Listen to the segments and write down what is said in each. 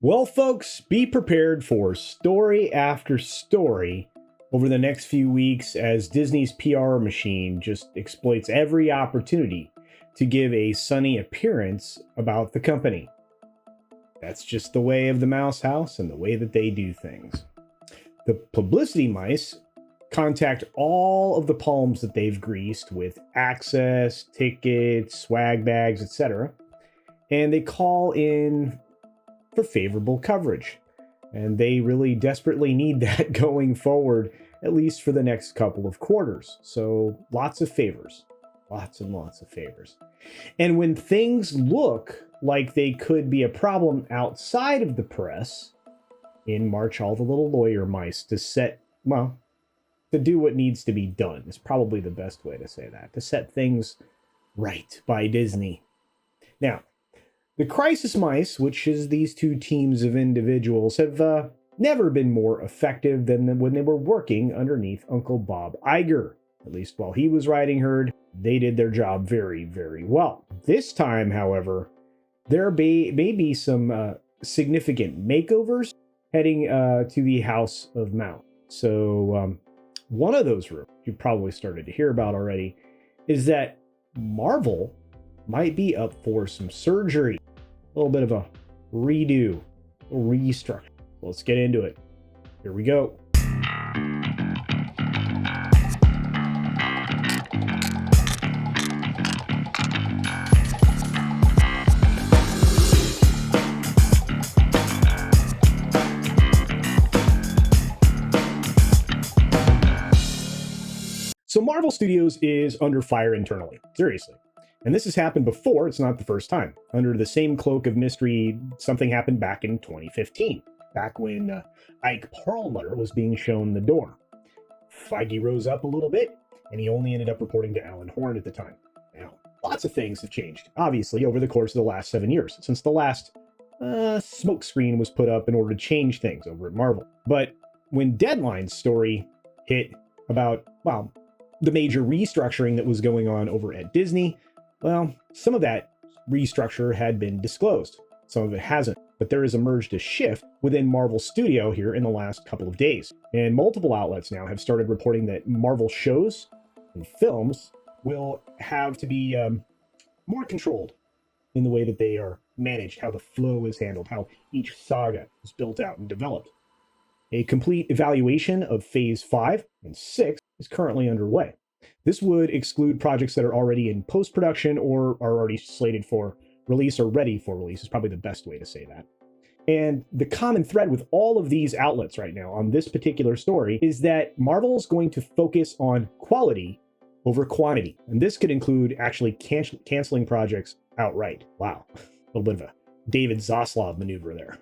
Well, folks, be prepared for story after story over the next few weeks as Disney's PR machine just exploits every opportunity to give a sunny appearance about the company. That's just the way of the Mouse House and the way that they do things. The publicity mice contact all of the palms that they've greased with access, tickets, swag bags, etc., and they call in for favorable coverage. And they really desperately need that going forward, at least for the next couple of quarters. So lots of favors, lots and lots of favors. And when things look like they could be a problem outside of the press, in march all the little lawyer mice to do what needs to be done is probably the best way to say that, to set things right by Disney. Now, the Crisis Mice, which is these two teams of individuals, have never been more effective than when they were working underneath Uncle Bob Iger. At least while he was riding herd, they did their job very, very well. This time, however, there may be some significant makeovers heading to the House of Mount. So one of those rooms you probably started to hear about already is that Marvel might be up for some surgery. A little bit of a redo, a restructure. Let's get into it. Here we go. So Marvel Studios is under fire internally, seriously. And this has happened before, it's not the first time. Under the same cloak of mystery, something happened back in 2015, back when Ike Perlmutter was being shown the door. Feige rose up a little bit, and he only ended up reporting to Alan Horn at the time. Now, lots of things have changed, obviously, over the course of the last 7 years, since the last smoke screen was put up in order to change things over at Marvel. But when Deadline's story hit about, the major restructuring that was going on over at Disney, well, some of that restructure had been disclosed. Some of it hasn't, but there has emerged a shift within Marvel Studio here in the last couple of days. And multiple outlets now have started reporting that Marvel shows and films will have to be more controlled in the way that they are managed, how the flow is handled, how each saga is built out and developed. A complete evaluation of Phase 5 and 6 is currently underway. This would exclude projects that are already in post-production or are already slated for release or ready for release is probably the best way to say that. And the common thread with all of these outlets right now on this particular story is that Marvel is going to focus on quality over quantity. And this could include actually canceling projects outright. Wow, a little bit of a David Zaslav maneuver there.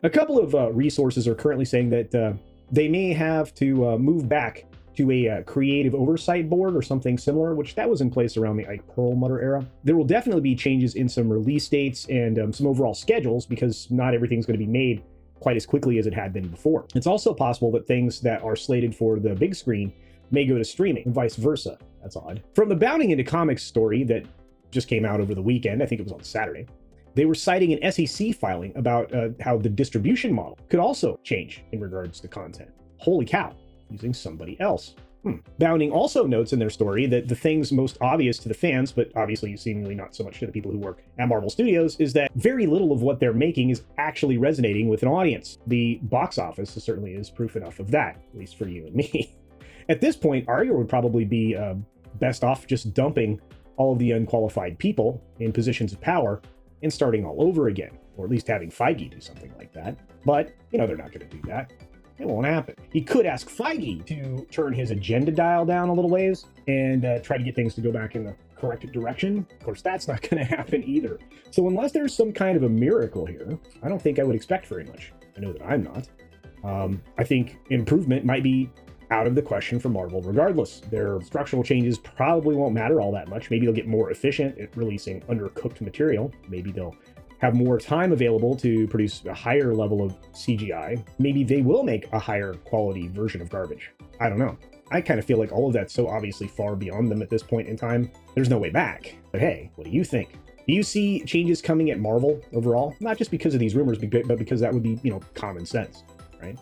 A couple of resources are currently saying that they may have to move back to a creative oversight board or something similar, which that was in place around the Ike Perlmutter era. There will definitely be changes in some release dates and some overall schedules because not everything's going to be made quite as quickly as it had been before. It's also possible that things that are slated for the big screen may go to streaming and vice versa. That's odd. From the Bounding Into Comics story that just came out over the weekend, I think it was on Saturday, they were citing an SEC filing about how the distribution model could also change in regards to content. Holy cow. Using somebody else. Bounding also notes in their story that the things most obvious to the fans, but obviously seemingly not so much to the people who work at Marvel Studios, is that very little of what they're making is actually resonating with an audience. The box office certainly is proof enough of that, at least for you and me. At this point, Iger would probably be best off just dumping all of the unqualified people in positions of power and starting all over again, or at least having Feige do something like that. But, they're not going to do that. It won't happen. He could ask Feige to turn his agenda dial down a little ways and try to get things to go back in the correct direction. Of course, that's not going to happen either. So unless there's some kind of a miracle here, I don't think I would expect very much. I know that I'm not. I think improvement might be out of the question for Marvel regardless. Their structural changes probably won't matter all that much. Maybe they'll get more efficient at releasing undercooked material. Maybe they'll have more time available to produce a higher level of CGI. Maybe they will make a higher quality version of garbage. I don't know. I kind of feel like all of that's so obviously far beyond them at this point in time. There's no way back. But hey, what do you think? Do you see changes coming at Marvel overall? Not just because of these rumors, but because that would be, common sense, right?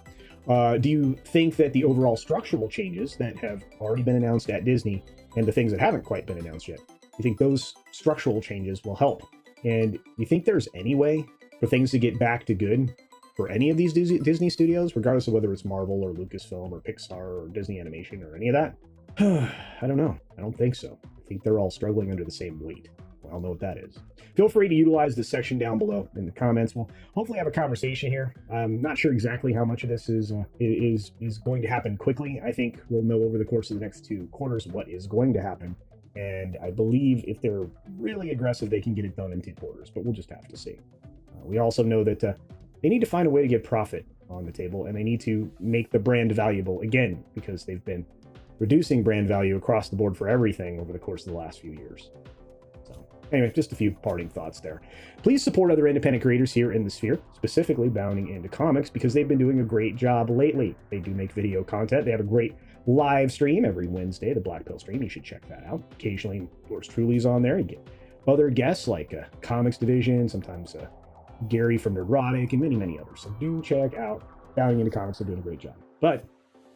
Do you think that the overall structural changes that have already been announced at Disney and the things that haven't quite been announced yet, you think those structural changes will help? And you think there's any way for things to get back to good for any of these Disney studios, regardless of whether it's Marvel or Lucasfilm or Pixar or Disney Animation or any of that? I don't know. I don't think so. I think they're all struggling under the same weight. Well, I'll know what that is. Feel free to utilize the section down below in the comments. We'll hopefully have a conversation here. I'm not sure exactly how much of this is going to happen quickly. I think we'll know over the course of the next 2 quarters what is going to happen. And I believe if they're really aggressive, they can get it done in 2 quarters, but we'll just have to see. We also know that they need to find a way to get profit on the table, and they need to make the brand valuable again, because they've been reducing brand value across the board for everything over the course of the last few years. So anyway, just a few parting thoughts there. Please support other independent creators here in the sphere, specifically bounding into comics, because they've been doing a great job lately. They do make video content. They have a great live stream every Wednesday, the Black Pill stream. You should check that out. Occasionally, yours truly's on there. You get other guests like Comics Division, sometimes Gary from Neurotic, and many, many others. So do check out Bounding Into Comics. They're doing a great job. But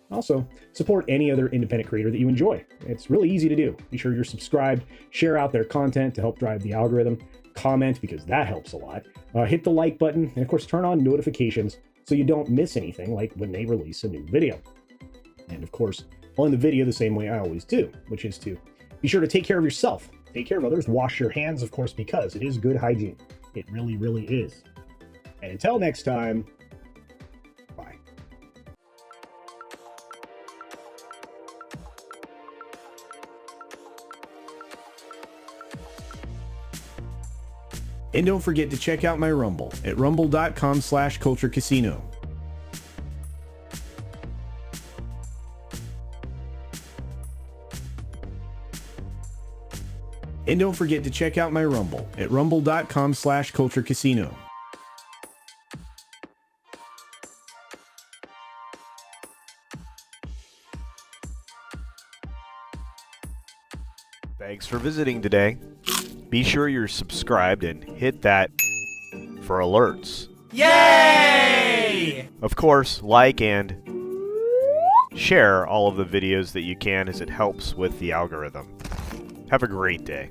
also, support any other independent creator that you enjoy. It's really easy to do. Be sure you're subscribed, share out their content to help drive the algorithm, comment because that helps a lot, hit the like button, and of course turn on notifications so you don't miss anything like when they release a new video. And of course, on the video the same way I always do, which is to be sure to take care of yourself, take care of others, wash your hands, of course, because it is good hygiene. It really, really is. And until next time, bye. And don't forget to check out my Rumble at rumble.com/CultureCasino. And don't forget to check out my Rumble at rumble.com/CultureCasino. Thanks for visiting today. Be sure you're subscribed and hit that for alerts. Yay! Of course, like and share all of the videos that you can, as it helps with the algorithm. Have a great day.